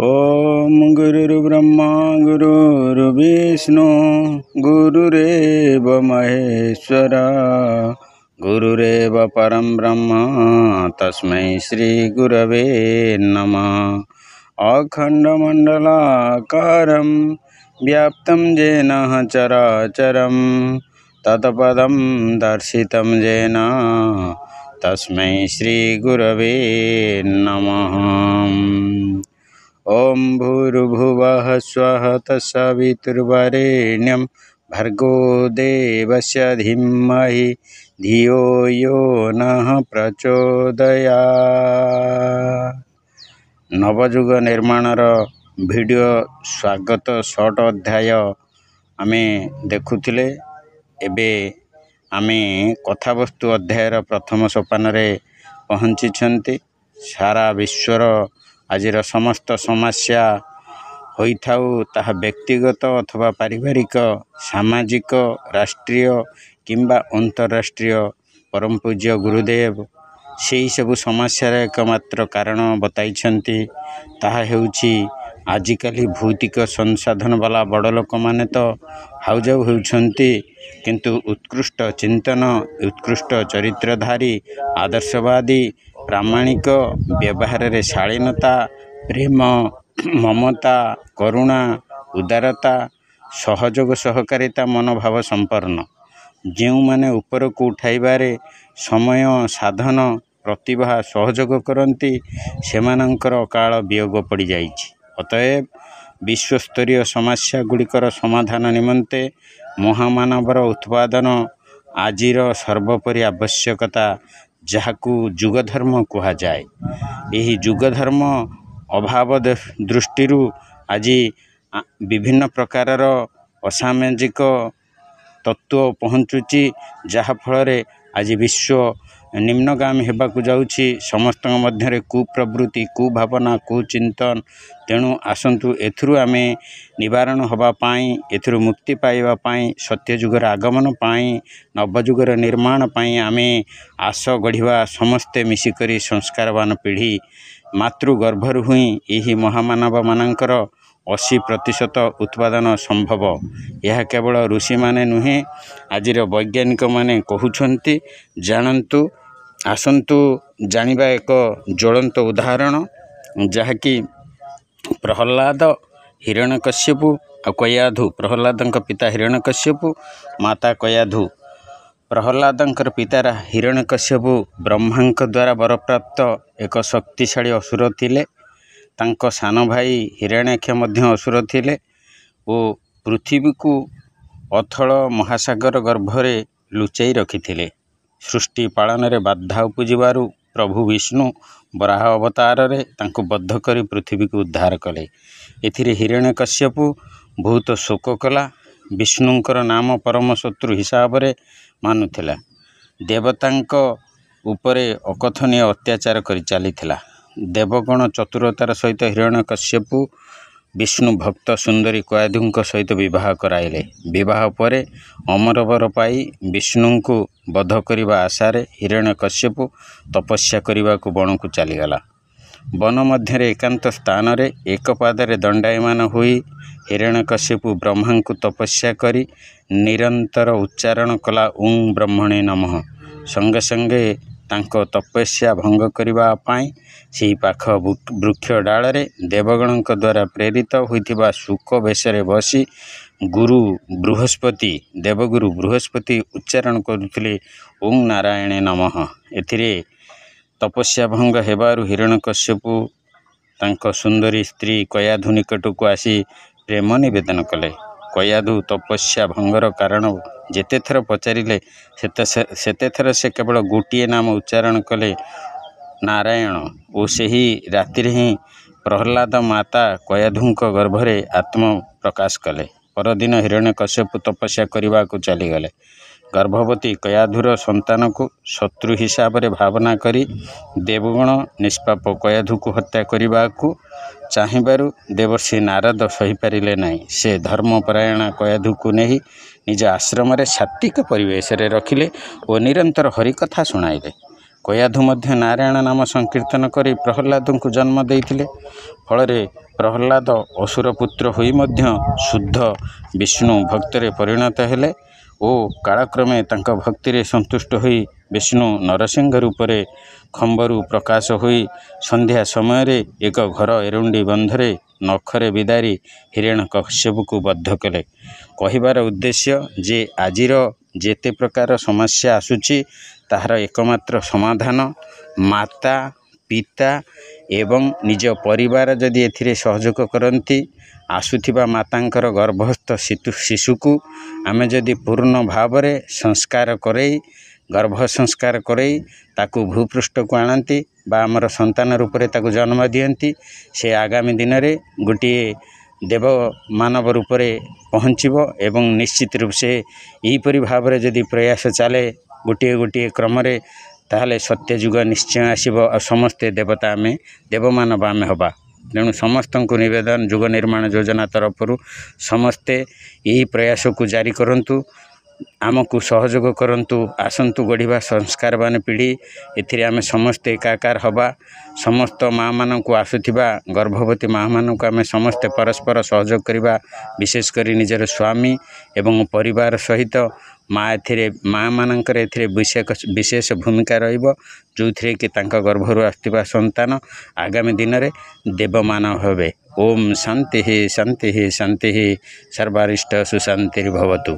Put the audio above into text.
ओम गुरुर्ब्रह्मा गुरुर्विष्णु गुरुरेव महेश्वरा गुरुरेव परं ब्रह्म तस्मै श्री गुरवे नमः। अखंडमंडलाकारं व्याप्तं येन चराचरं तत्पदं दर्शितं येन तस्मै श्री गुरवे नमः। ओम भूर्भुवः स्वः तत्सवितुर्वरेण्यं भर्गो देवस्य धीमहि धियो यो नः प्रचोदयात्। नवजुग निर्माणर वीडियो स्वागत शॉर्ट अध्याय आमे देखुथिले। एबे आमे कथावस्तु अध्यायर प्रथम सोपान रे पहुँची। सारा विश्वर आजिर समस्त समस्या होइथाउ ताहा व्यक्तिगत अथवा पारिवारिक सामाजिक राष्ट्रीय किंबा अंतरराष्ट्रीय परम पूज्य गुरुदेव से सबु समस्या एकमात्र कारण बताइछन्ति। ताहा हेउछि आजिकाली भौतिक संसाधन वाला बड़ लोक माने तो हाउजाउ होउछन्ति, किंतु उत्कृष्ट चिंतन उत्कृष्ट चरित्रधारी आदर्शवादी प्रामाणिक व्यवहार रे शालीनता प्रेम ममता करुणा उदारता सहयोग सहकारिता मनोभाव संपन्न जो माने ऊपर को उठाइबारे समय साधन प्रतिभा सहयोग करती सेमानंकर अकाल वियोग पड़ जाइछि। अतएव विश्वस्तरीय समस्या गुड़िकर समाधान निमंते महामानवर उत्पादन आजिर सर्वोपरि आवश्यकता, जहाकू जुगधर्म कहा जाए। यही जुगधर्म अभाव दृष्टि आज विभिन्न प्रकारर असामाजिक तत्व पहुँचुची, जहाँफल आज विश्व निम्नगामी होगाकू जाउछि। समस्त मध्य कुप्रवृत्ति कुभावना कुचिंतन तेणु आसंतु एथुरु आमे निवारण होबा पाई एथुरु मुक्ति पाइबा पाई सत्यजुगर आगमन पाई नवजुगर निर्माण पाई आमे आस गढ़िबा समस्ते मिसिकरी संस्कारवान पीढ़ी मातृगर्भरु हुई यही महामानव मानकर 80% उत्पादन संभव। यह केवल ऋषि माने नुहे आजिर वैज्ञानिक माने कहउछन्ति। जानन्तु आसंतु जानिबा एक ज्वलंत उदाहरण, जहाँकि प्रहलाद हिरण्यकश्यपु और कयाधु। प्रहलादंक पिता हिरण्यकश्यपु माता कयाधु। प्रहलादंकर पिता हिरण्यकश्यपु ब्रह्मांक द्वारा वरप्राप्त एक शक्तिशाली असुर थिले। तांको सान भाई हिरण्याक्ष मध्य असुर थिले ओ पृथ्वी को अथल महासागर गर्भरे लुचाई रखिथिले। सृष्टि पालन रे बाधा उपजिबारु प्रभु विष्णु बराह अवतार रे तांको बद्ध करी पृथ्वी को उद्धार कले। एथिरे हिरण्यकश्यपु बहुत शोक कला। विष्णुंकर नाम परम शत्रु हिसाब रे मानुथिला। देवतांक उपरे अकथनीय अत्याचार करि चलीथिला। देवगण चतुरतार सहित हिरण्यकश्यपु विष्णु भक्त सुंदरी कयाधुंक सहित विवाह कराइले। विवाह परे अमरवर पाई विष्णु को बध करिबा आशारे हिरण्यकश्यपु तपस्या करिबा को बण को चलीगला। वन मध्य एकांत स्थान रे एक पादरे दंडायमान होई हिरण्यकश्यपु ब्रह्मा को तपस्या करी निरंतर उच्चारण कला ओं ब्रह्मणे नमः। संगे संगे तांको तपस्या भंग करिबा पाई सेही पाख वृक्ष डाल रे देवगणक द्वारा प्रेरित होइथिबा शुक बेशरे बसी गुरु बृहस्पति देवगुरु बृहस्पति उच्चारण करुथिले ओं नारायणे नमः। एथिरे तपस्या भंग हेबारु हिरण्यकश्यपु तांको सुंदरी स्त्री कयाधु निकट को आसी प्रेम निवेदन कले। कयाधु तपस्या भंगर कारण जेते थर पचारिले सेते थर से केवल गोटिए नाम उच्चारण कले नारायण। ओ सेही रातिर ही प्रहलाद माता कयाधुंक गर्भरे आत्म प्रकाश कले। परदिन हिरण्यकश्यपु तपस्या करने को चलीगले। गर्भवती कयाधुर संतान को शत्रु हिसाब रे भावना करी देवगण निष्पाप कयाधु को हत्या करने को चाहिबारु देवर्षि नारद सही पारिले नहीं। से धर्मपरायण कयाधु को नहीं निज आश्रम रे सात्विक परिवेश रे रखिले और निरंतर हरिकथा शुणाइले। कयाधु मध्य नारायण नाम संकीर्तन करी प्रहलाद को जन्म देइथिले। फल ପ୍ରହ୍ଲାଦ ଅସୁର ପୁତ୍ର ହୋଇ ମଧ୍ୟ ଶୁଦ୍ଧ ବିଷ୍ଣୁ ଭକ୍ତରେ ପରିଣତ ହେଲେ ଓ କାଳକ୍ରମେ ତାଙ୍କ ଭକ୍ତିରେ ସନ୍ତୁଷ୍ଟ ହୋଇ ବିଷ୍ଣୁ ନରସିଂହ ରୂପରେ ଖମ୍ବରୁ ପ୍ରକାଶ ହୋଇ ସନ୍ଧ୍ୟା ସମୟରେ ଏକ ଘର ଏରୁଣ୍ଡି ବନ୍ଧରେ ନଖରେ ବିଦାରି ହିରଣ୍ୟକଶ୍ୟପକୁ ବଦ୍ଧ କଲେ। କହିବାର ଉଦ୍ଦେଶ୍ୟ ଯେ ଆଜିର ଯେତେ ପ୍ରକାର ସମସ୍ୟା ଆସୁଛି ତାହାର ଏକମାତ୍ର ସମାଧାନ ମାତା ପିତା ଏବଂ ନିଜ ପରିବାର ଯଦି ଏଥିରେ ସହଯୋଗ କରନ୍ତି, ଆସୁଥିବା ମାତାଙ୍କର ଗର୍ଭସ୍ଥ ଶିଶୁକୁ ଆମେ ଯଦି ପୂର୍ଣ୍ଣ ଭାବରେ ସଂସ୍କାର କରେଇ ଗର୍ଭ ସଂସ୍କାର କରେଇ ତାକୁ ଭୂପୃଷ୍ଠକୁ ଆଣନ୍ତି ବା ଆମର ସନ୍ତାନ ରୂପରେ ତାକୁ ଜନ୍ମ ଦିଅନ୍ତି, ସେ ଆଗାମୀ ଦିନରେ ଗୋଟିଏ ଦେବ ମାନବ ରୂପରେ ପହଞ୍ଚିବ ଏବଂ ନିଶ୍ଚିତ ରୂପ ସେ ଏହିପରି ଭାବରେ ଯଦି ପ୍ରୟାସ ଚାଲେ ଗୋଟିଏ କ୍ରମରେ, ତାହେଲେ ସତ୍ୟଯୁଗ ନିଶ୍ଚୟ ଆସିବ ଆଉ ସମସ୍ତେ ଦେବତା ଆମେ ଦେବମାନବ ଆମେ ହେବା। ତେଣୁ ସମସ୍ତଙ୍କୁ ନିବେଦନ ଯୁଗ ନିର୍ମାଣ ଯୋଜନା ତରଫରୁ ସମସ୍ତେ ଏହି ପ୍ରୟାସକୁ ଜାରି କରନ୍ତୁ, ଆମକୁ ସହଯୋଗ କରନ୍ତୁ, ଆସନ୍ତୁ ଗଢ଼ିବା ସଂସ୍କାରବାନ ପିଢ଼ି। ଏଥିରେ ଆମେ ସମସ୍ତେ ଏକାକାର ହେବା। ସମସ୍ତ ମା'ମାନଙ୍କୁ ଆସୁଥିବା ଗର୍ଭବତୀ ମା'ମାନଙ୍କୁ ଆମେ ସମସ୍ତେ ପରସ୍ପର ସହଯୋଗ କରିବା, ବିଶେଷ କରି ନିଜର ସ୍ୱାମୀ ଏବଂ ପରିବାର ସହିତ ମା'ମାନଙ୍କର ଏଥିରେ ବିଶେଷ ଭୂମିକା ରହିବ, ଯେଉଁଥିରେ କି ତାଙ୍କ ଗର୍ଭରୁ ଆସୁଥିବା ସନ୍ତାନ ଆଗାମୀ ଦିନରେ ଦେବମାନବ ହେବେ। ଓମ୍ ଶାନ୍ତି ଶାନ୍ତି ଶାନ୍ତି ସର୍ବାରିଷ୍ଟ ସୁଶାନ୍ତିର୍ଭବତୁ।